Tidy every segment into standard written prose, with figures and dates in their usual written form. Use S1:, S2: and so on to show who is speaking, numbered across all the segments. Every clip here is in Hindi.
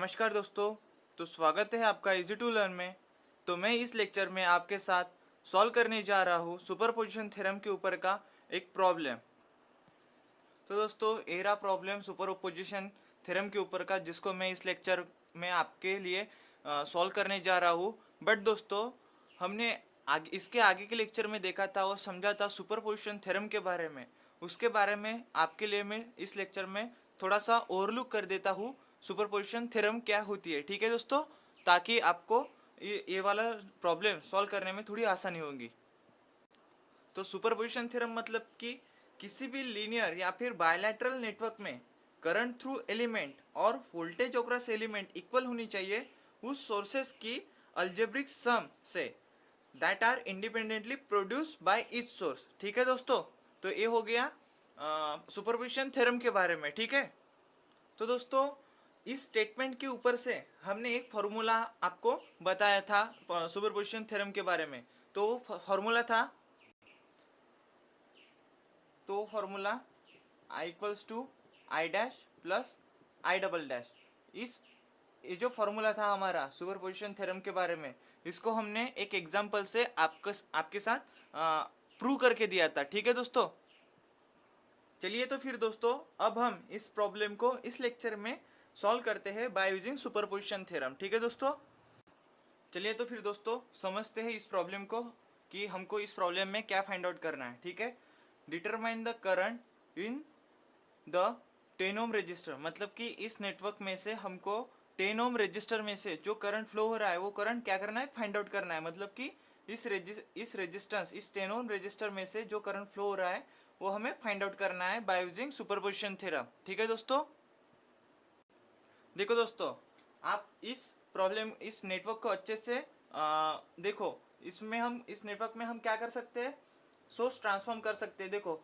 S1: नमस्कार दोस्तों। तो स्वागत है आपका इजी टू लर्न में। तो मैं इस लेक्चर में आपके साथ सॉल्व करने जा रहा हूँ सुपरपोजिशन थ्योरम के ऊपर का एक प्रॉब्लम। तो दोस्तों ये रहा प्रॉब्लम सुपरपोजिशन थ्योरम के ऊपर का, जिसको मैं इस लेक्चर में आपके लिए सॉल्व करने जा रहा हूँ। बट दोस्तों हमने इसके आगे के लेक्चर में देखा था और समझा था सुपरपोजिशन थ्योरम के बारे में। उसके बारे में आपके लिए मैं इस लेक्चर में थोड़ा सा ओवरलुक कर देता हूँ सुपरपोजिशन थ्योरम क्या होती है। ठीक है दोस्तों, ताकि आपको ये वाला प्रॉब्लम सॉल्व करने में थोड़ी आसानी होगी। तो सुपरपोजिशन थ्योरम मतलब कि किसी भी लीनियर या फिर बायलैटरल नेटवर्क में करंट थ्रू एलिमेंट और वोल्टेज अक्रॉस एलिमेंट इक्वल होनी चाहिए उस सोर्सेस की अलजेब्रिक सम से that are independently produce by each source. ठीक है दोस्तों, तो ये हो गया सुपरपोजिशन थ्योरम के बारे में। ठीक है, तो दोस्तों इस स्टेटमेंट के ऊपर से हमने एक फॉर्मूला आपको बताया था सुपरपोजिशन थ्योरम के बारे में। तो फॉर्मूला था, तो formula I equals to I dash plus I double dash. इस ये जो फॉर्मूला था हमारा सुपरपोजिशन थ्योरम के बारे में, इसको हमने एक एग्जांपल से आपके साथ प्रूव करके दिया था। ठीक है दोस्तों, चलिए तो फिर दोस्तों अब हम इस प्रॉब्लम को इस लेक्चर में सॉल्व करते हैं बाय यूजिंग सुपरपोजिशन थ्योरम। ठीक है दोस्तों, चलिए तो फिर दोस्तों समझते हैं इस प्रॉब्लम को कि हमको इस प्रॉब्लम में क्या फाइंड आउट करना है। ठीक है, determine the current in the 10 ohm resistor, मतलब कि इस नेटवर्क में से हमको 10 ओम रजिस्टर में से जो करंट फ्लो हो रहा है वो करंट क्या करना है, फाइंड आउट करना है। मतलब कि इस रेजिस्टेंस इस 10 ओम रजिस्टर में से जो करंट फ्लो हो रहा है वो हमें फाइंड आउट करना है बाय यूजिंग सुपरपोजिशन थ्योरम। ठीक है दोस्तों, देखो दोस्तों आप इस प्रॉब्लम इस नेटवर्क को अच्छे से देखो। इस नेटवर्क में हम क्या कर सकते हैं, सोर्स ट्रांसफॉर्म कर सकते हैं। देखो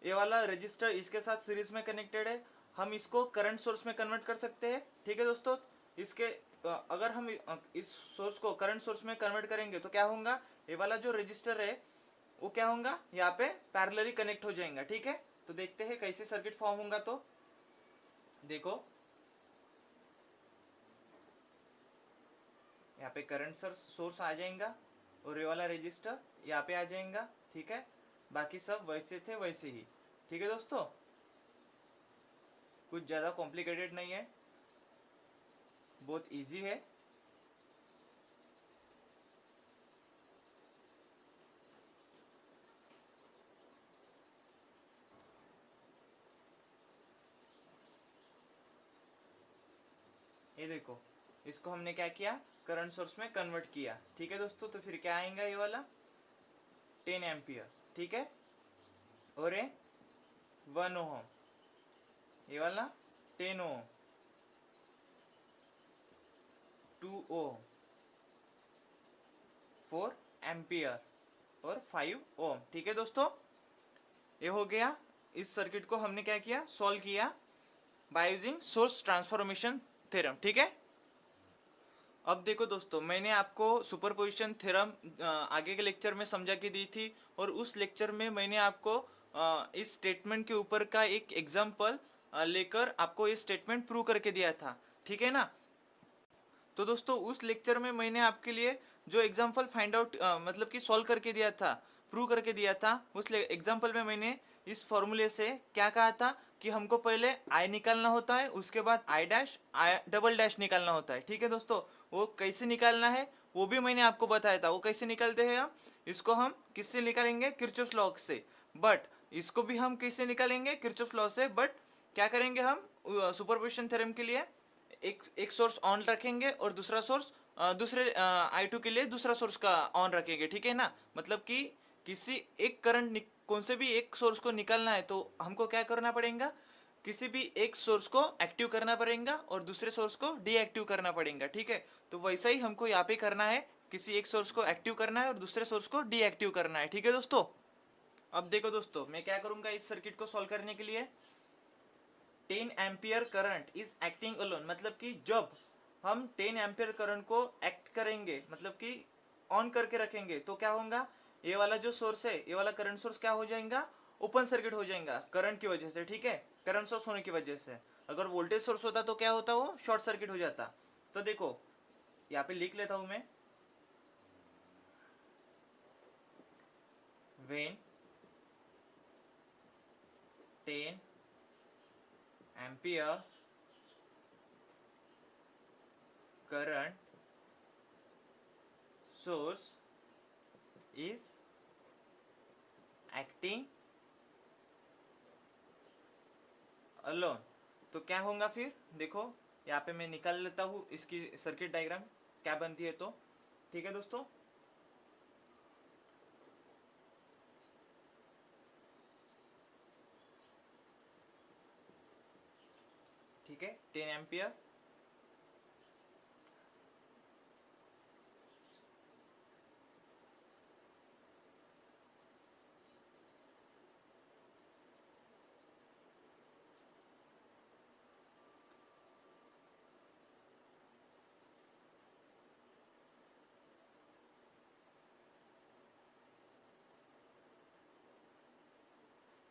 S1: ये वाला रजिस्टर इसके साथ सीरीज में कनेक्टेड है, हम इसको करंट सोर्स में कन्वर्ट कर सकते हैं। ठीक है दोस्तों, इसके अगर हम इस सोर्स को करंट सोर्स में कन्वर्ट करेंगे तो क्या होगा, ये वाला जो रजिस्टर है वो क्या होगा, यहाँ पे पैरेलली कनेक्ट हो जाएगा। ठीक है, तो देखते हैं कैसे सर्किट फॉर्म होगा। तो देखो यहाँ पे करंट सोर्स आ जाएगा और ये वाला रजिस्टर यहाँ पे आ जाएगा। ठीक है, बाकी सब वैसे थे वैसे ही। ठीक है दोस्तों, कुछ ज़्यादा कॉम्प्लिकेटेड नहीं है, बहुत इजी है। ये देखो इसको हमने क्या किया, करंट सोर्स में कन्वर्ट किया। ठीक है दोस्तों, तो फिर क्या आएगा, ये वाला 10 एम्पियर। ठीक है, और ये 1 ओम, ये वाला 10 ओम, 2 ओम, 4 एम्पियर और 5 ओम। ठीक है दोस्तों, ये हो गया। इस सर्किट को हमने क्या किया, सॉल्व किया by using source transformation theorem. ठीक है, अब देखो दोस्तों मैंने आपको सुपरपोजिशन थ्योरम आगे के लेक्चर में समझा के दी थी, और उस लेक्चर में मैंने आपको इस स्टेटमेंट के ऊपर का एक एग्जांपल लेकर आपको ये स्टेटमेंट प्रूव करके दिया था। ठीक है ना, तो दोस्तों उस लेक्चर में मैंने आपके लिए जो एग्जांपल फाइंड आउट मतलब कि सॉल्व करके दिया था, प्रूव करके दिया था, उस एग्जांपल में मैंने इस फॉर्मूले से क्या कहा था कि हमको पहले आई निकालना होता है, उसके बाद I dash I double dash निकालना होता है। ठीक है दोस्तों, वो कैसे निकालना है वो भी मैंने आपको बताया था। वो कैसे निकालते हैं, हम इसको हम किससे निकालेंगे, किरचॉफ लॉ से। बट इसको भी हम किससे निकालेंगे, किरचॉफ लॉ से। बट क्या करेंगे हम सुपरपोजिशन थ्योरम के लिए एक सोर्स ऑन रखेंगे और दूसरा सोर्स दूसरे I2 के लिए दूसरा सोर्स का ऑन रखेंगे। ठीक है ना, मतलब कि किसी एक करंट कौन से भी एक सोर्स को निकालना है तो हमको क्या करना पड़ेगा, किसी भी एक सोर्स को एक्टिव करना पड़ेगा और दूसरे सोर्स को डीएक्टिव करना पड़ेगा। ठीक है, तो वैसा ही हमको यहाँ पे करना है, किसी एक सोर्स को एक्टिव करना है और दूसरे सोर्स को डीएक्टिव करना है। ठीक है दोस्तों, अब देखो दोस्तों मैं क्या करूंगा इस सर्किट को सॉल्व करने के लिए। 10 ampere current is acting alone, मतलब कि जब हम 10 एम्पियर करंट को एक्ट करेंगे, मतलब कि ऑन करके रखेंगे, तो क्या होगा, ये वाला जो सोर्स है, ये वाला करंट सोर्स क्या हो जाएगा, ओपन सर्किट हो जाएगा करंट की वजह से, ठीक है, करंट सोर्स होने की वजह से। अगर वोल्टेज सोर्स होता तो क्या होता, वो शॉर्ट सर्किट हो जाता। तो देखो यहाँ पे लिख लेता हूं मैं, when 10 ampere current source is acting alone, तो क्या होगा फिर देखो, यहाँ पे मैं निकाल लेता हूँ इसकी सर्किट डायग्राम क्या बनती है। तो ठीक है दोस्तों, ठीक है, 10 एम्पियर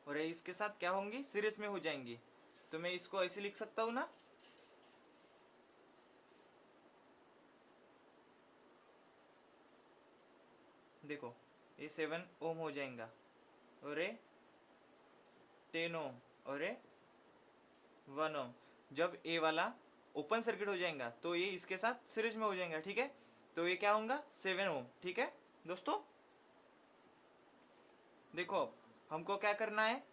S1: और ये इसके साथ क्या होंगी, सीरीज में हो जाएंगी। तो मैं इसको ऐसे लिख सकता हूँ ना, देखो ये 7 ओम हो जाएगा और ये 10 ओम और ये 1 ओम। जब ए वाला ओपन सर्किट हो जाएगा तो ये इसके साथ सीरीज में हो जाएगा, ठीक है। तो ये क्या होगा, 7 ओम, ठीक है दोस्तों। देखो हमको क्या करना है,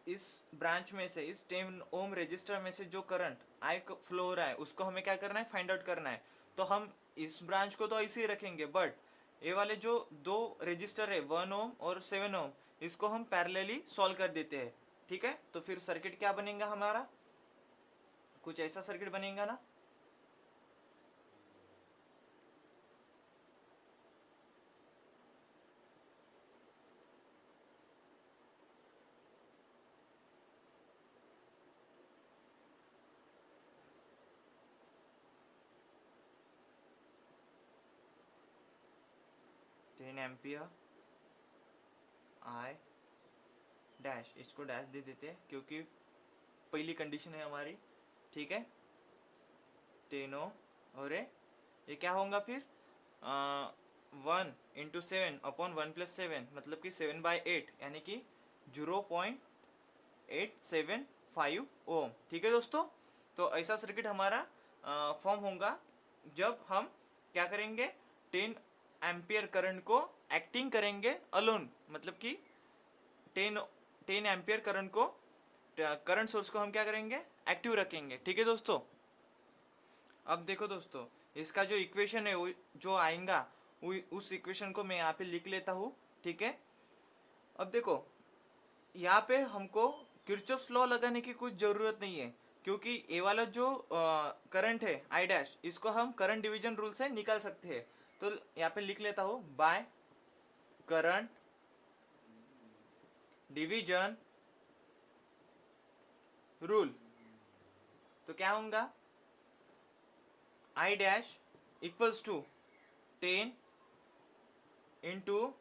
S1: इस ब्रांच में से, इस 10 ओम रेजिस्टर में से जो करंट आई फ्लो हो रहा है उसको हमें क्या करना है, फाइंड आउट करना है। तो हम इस ब्रांच को तो ऐसे ही रखेंगे, बट ये वाले जो दो रजिस्टर है 1 ओम और 7 ओम, इसको हम पैरेलली सॉल्व कर देते हैं, ठीक है। तो फिर सर्किट क्या बनेगा हमारा, कुछ ऐसा सर्किट बनेगा ना, एम्पियर आई डैश, इसको डैश दे देते हैं क्योंकि पहली कंडीशन है हमारी, ठीक है। 10 ओम और ये क्या होगा फिर, 1 × 7/1 + 7 मतलब कि 7/8 यानी कि 0.875 ओम, ठीक है दोस्तों। तो ऐसा सर्किट हमारा फॉर्म होगा जब हम क्या करेंगे, 10 एम्पियर करंट को एक्टिंग करेंगे अलोन, मतलब कि 10 एम्पियर करंट को, करंट सोर्स को हम क्या करेंगे, एक्टिव रखेंगे, ठीक है दोस्तों। अब देखो दोस्तों, इसका जो इक्वेशन है वो जो आएगा, उस इक्वेशन को मैं यहाँ पे लिख लेता हूँ, ठीक है। अब देखो यहाँ पे हमको किरचॉफ्स लॉ लगाने की कुछ ज़रूरत नहीं है, क्योंकि ये वाला जो करंट है आई डैश, इसको हम करंट डिवीजन रूल से निकाल सकते हैं। तो यहाँ पे लिख लेता हूँ, बाय करंट डिवीजन रूल। तो क्या होगा, I dash equals to 10 into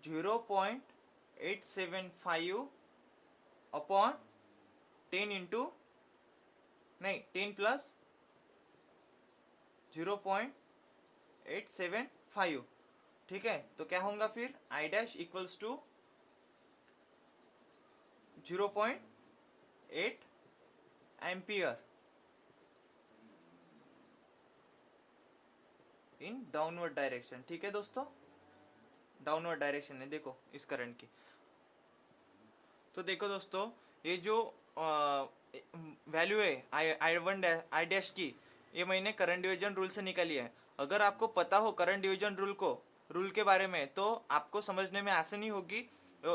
S1: 0.875 upon 10 into, नहीं 10 प्लस 0.875, ठीक है। तो क्या होगा फिर, I dash equals to 0.8 ampere in downward direction, ठीक है दोस्तों, डाउनवर्ड डायरेक्शन है देखो इस करंट की। तो देखो दोस्तों, ये जो वैल्यू है आई डैश की, ये मैंने करंट डिवीजन रूल से निकाली है। अगर आपको पता हो करंट डिवीजन रूल के बारे में, तो आपको समझने में आसानी होगी,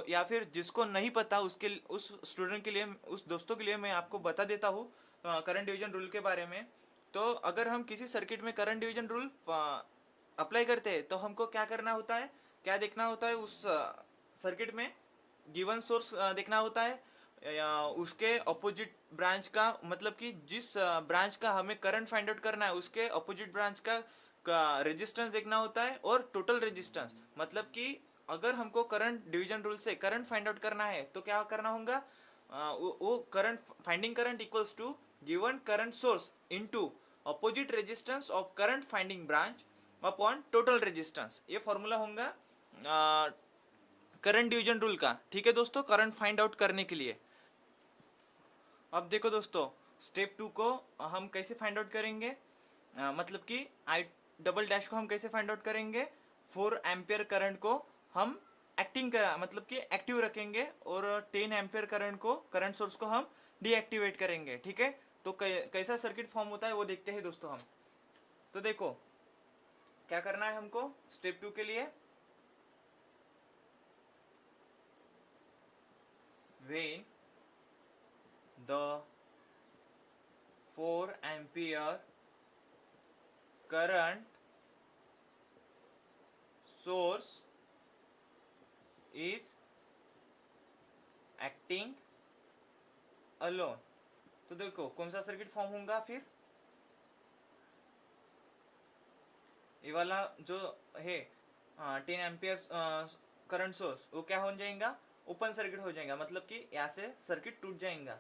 S1: या फिर जिसको नहीं पता उसके, उस स्टूडेंट के लिए, उस दोस्तों के लिए मैं आपको बता देता हूँ करंट डिवीजन रूल के बारे में। तो अगर हम किसी सर्किट में करंट डिवीजन रूल अप्लाई करते हैं तो हमको क्या करना होता है, क्या देखना होता है उस सर्किट में, गिवन सोर्स देखना होता है, उसके अपोजिट ब्रांच का, मतलब कि जिस ब्रांच का हमें करंट फाइंड आउट करना है उसके अपोजिट ब्रांच का रेजिस्टेंस देखना होता है, और टोटल रेजिस्टेंस मतलब कि अगर हमको करंट डिवीजन रूल से करंट फाइंड आउट करना है तो क्या करना होगा, वो current finding current equals to given current source into opposite resistance of current finding branch upon total resistance. ये फॉर्मूला होगा करंट डिवीजन रूल का, ठीक है दोस्तों, करंट फाइंड आउट करने के लिए। अब देखो दोस्तों, स्टेप 2 को हम कैसे फाइंड आउट करेंगे, मतलब कि आई डबल डैश को हम कैसे फाइंड आउट करेंगे, 4 एम्पियर करंट को हम एक्टिंग कर मतलब कि एक्टिव रखेंगे और 10 एम्पियर करंट को, करंट सोर्स को हम डीएक्टिवेट करेंगे, ठीक है। तो कैसा सर्किट फॉर्म होता है वो देखते हैं दोस्तों हम। तो देखो क्या करना है हमको स्टेप 2 के लिए, when the 4 ampere current source is acting alone। तो देखो कौन सा सर्किट फॉर्म होगा फिर, ये वाला जो है 10 एम्पियर करंट सोर्स वो क्या हो जाएगा, ओपन सर्किट हो जाएगा, मतलब कि यहाँ से सर्किट टूट जाएगा।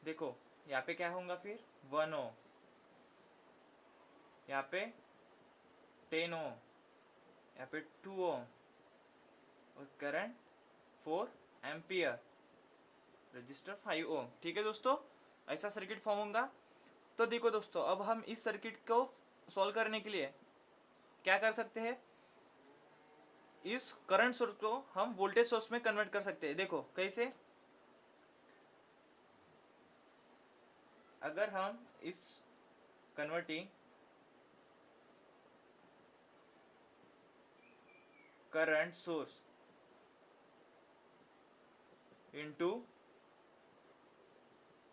S1: देखो यहाँ पे क्या होगा फिर 1 ओम, यहाँ पे 10 ओम, यहाँ पे 2 ओम और करंट 4 एम्पियर, रजिस्टर 5 ओम, ठीक है दोस्तों, ऐसा सर्किट फॉर्म होगा। तो देखो दोस्तों, अब हम इस सर्किट को सॉल्व करने के लिए क्या कर सकते हैं, इस करंट सोर्स को हम वोल्टेज सोर्स में कन्वर्ट कर सकते हैं। देखो कैसे, अगर हम इस converting current source into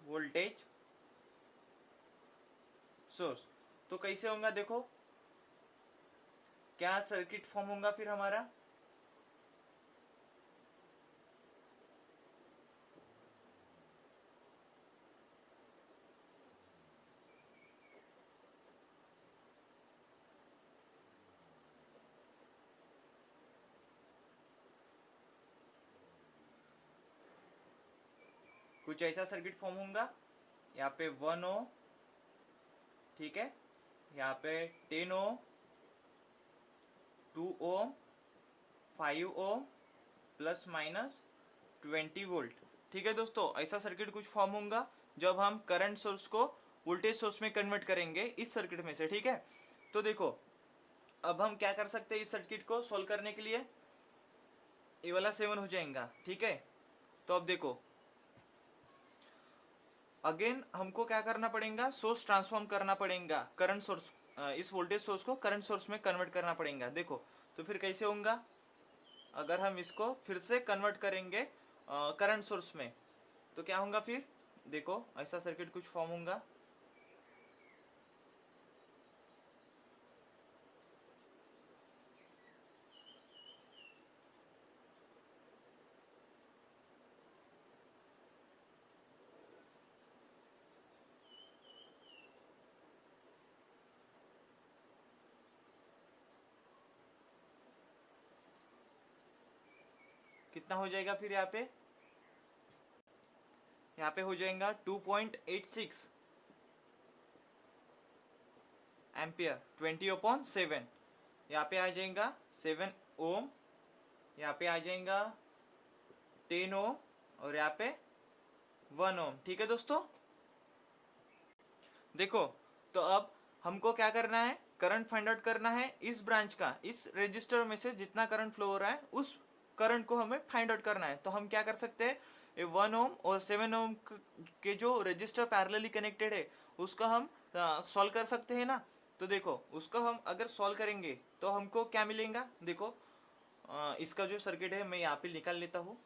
S1: voltage source, तो कैसे होगा, देखो क्या सर्किट फॉर्म होगा फिर हमारा, कुछ ऐसा सर्किट फॉर्म होगा, यहाँ पे 1 ओम, ठीक है, यहाँ पे 10 ओम, 2 ओम, 5 ओम प्लस माइनस 20 वोल्ट, ठीक है दोस्तों, ऐसा सर्किट कुछ फॉर्म होगा जब हम करंट सोर्स को वोल्टेज सोर्स में कन्वर्ट करेंगे इस सर्किट में से, ठीक है। तो देखो अब हम क्या कर सकते हैं, इस सर्किट को सोल्व करने के लिए ये वाला 7 हो जाएगा, ठीक है। तो अब देखो अगेन हमको क्या करना पड़ेगा, सोर्स ट्रांसफॉर्म करना पड़ेगा, करंट सोर्स, इस वोल्टेज सोर्स को करंट सोर्स में कन्वर्ट करना पड़ेगा। देखो तो फिर कैसे होगा, अगर हम इसको फिर से कन्वर्ट करेंगे करंट सोर्स में तो क्या होगा फिर, देखो ऐसा सर्किट कुछ फॉर्म होगा, कितना हो जाएगा फिर, यहाँ पे हो जाएगा 2.86 एम्पियर, 20/7, यहाँ पे आ जाएगा 7 ओम, यहाँ पे आ जाएगा 10 ओम और यहाँ पे 1 ओम, ठीक है दोस्तों। देखो तो अब हमको क्या करना है, करंट फाइंड आउट करना है इस ब्रांच का, इस रजिस्टर में से जितना करंट फ्लो हो रहा है उस करंट को हमें फाइंड आउट करना है। तो हम क्या कर सकते हैं, 1 ओम और 7 ओम के जो रजिस्टर पैरेलली कनेक्टेड है उसको हम सॉल्व कर सकते हैं ना। तो देखो उसको हम अगर सॉल्व करेंगे तो हमको क्या मिलेगा, देखो इसका जो सर्किट है मैं यहाँ पे निकाल लेता हूँ।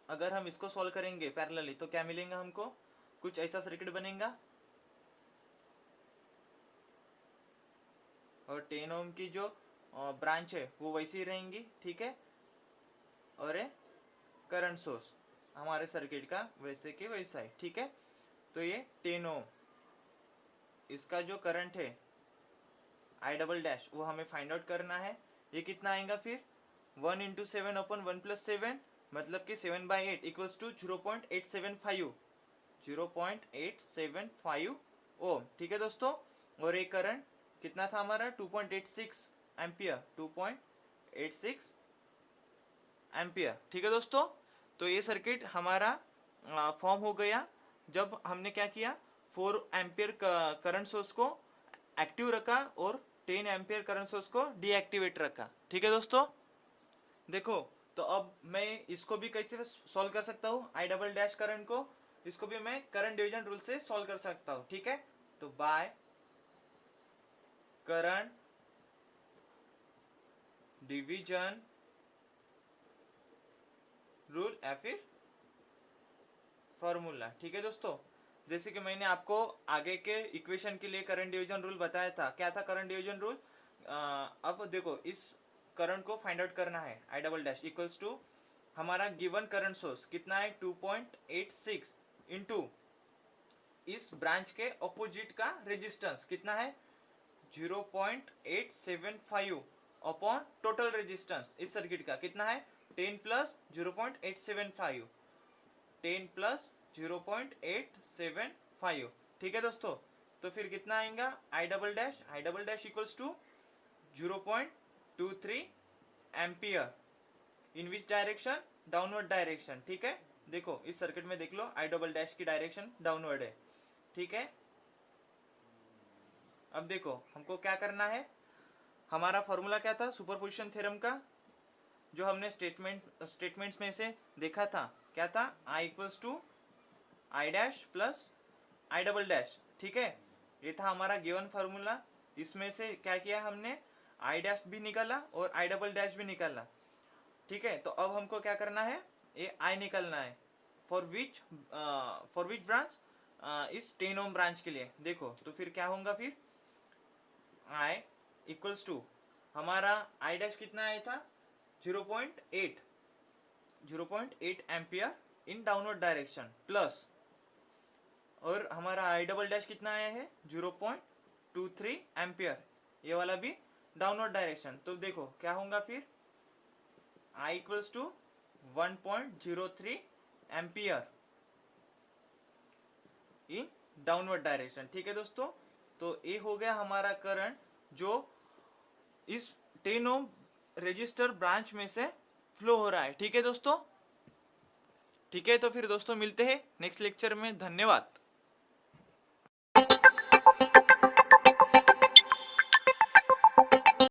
S1: अगर हम इसको सॉल्व करेंगे पैरेलली तो क्या मिलेगा हमको, कुछ ऐसा सर्किट बनेगा और 10 ओम की जो ब्रांच है वो वैसी ही रहेंगी, ठीक है, और ये करंट सोर्स हमारे सर्किट का वैसे के वैसा है, ठीक है। तो ये 10 ओम इसका जो करंट है आई डबल डैश वो हमें फाइंड आउट करना है। ये कितना आएगा फिर 1 इंटू 7 अपन 1 प्लस 7 मतलब कि 7/8 इक्वल्स टू 0.875 0.875 ओम, ठीक है दोस्तों। और ये करंट कितना था हमारा 2.86 एम्पियर 2.86 एम्पियर, ठीक है दोस्तों। तो ये सर्किट हमारा फॉर्म हो गया जब हमने क्या किया 4 एम्पियर करंट सोर्स को एक्टिव रखा और 10 एम्पियर करंट सोर्स को डीएक्टिवेट रखा, ठीक है दोस्तों। देखो तो अब मैं इसको भी कैसे सॉल्व कर सकता हूँ आई डबल डैश करंट को, इसको भी मैं करंट डिवीजन रूल से सॉल्व कर सकता हूँ, ठीक है। तो बाय करंट डिवीजन रूल या फिर फॉर्मूला, ठीक है दोस्तों। जैसे कि मैंने आपको आगे के इक्वेशन के लिए करंट डिवीजन रूल बताया था, क्या था करंट डिवीजन रूल। अब देखो इस करंट को फाइंड आउट करना है I double dash equals to हमारा गिवन करंट सोर्स कितना है 2.86 इंटू इस ब्रांच के ऑपोजिट का रेजिस्टेंस कितना है 0.875 अपॉन टोटल रेजिस्टेंस इस सर्किट का कितना है 10 प्लस 0.875 10 प्लस 0.875, ठीक है दोस्तों। तो फिर कितना आएगा I double dash equals to 0.23 ampere in which direction downward direction, ठीक है। देखो इस सर्किट में देख लो आई डबल डैश की डायरेक्शन डाउनवर्ड है, ठीक है। अब देखो हमको क्या करना है, हमारा फॉर्मूला क्या था सुपरपोजिशन थ्योरम का जो हमने स्टेटमेंट्स में से देखा था, क्या था I equals to I dash plus I double dash, ठीक है। ये था हमारा गिवन फार्मूला। इसमें से क्या किया हमने आई डैश भी निकाला और आई डबल डैश भी निकाला, ठीक है। तो अब हमको क्या करना है ये आई निकालना है फॉर विच ब्रांच इस 10 ओम ब्रांच के लिए। देखो तो फिर क्या होगा फिर आई इक्वल्स टू हमारा आई डैश कितना आया था 0.8 ampere in downward direction plus और हमारा आई डबल डैश कितना आया है 0.23 एम्पियर ये वाला भी डाउनवर्ड डायरेक्शन। तो देखो क्या होगा फिर I equals to 1.03 ampere in downward direction, ठीक है दोस्तों। तो ये हो गया हमारा करंट जो इस 10 ओम रजिस्टर ब्रांच में से फ्लो हो रहा है, ठीक है दोस्तों। ठीक है तो फिर दोस्तों मिलते हैं नेक्स्ट लेक्चर में, धन्यवाद।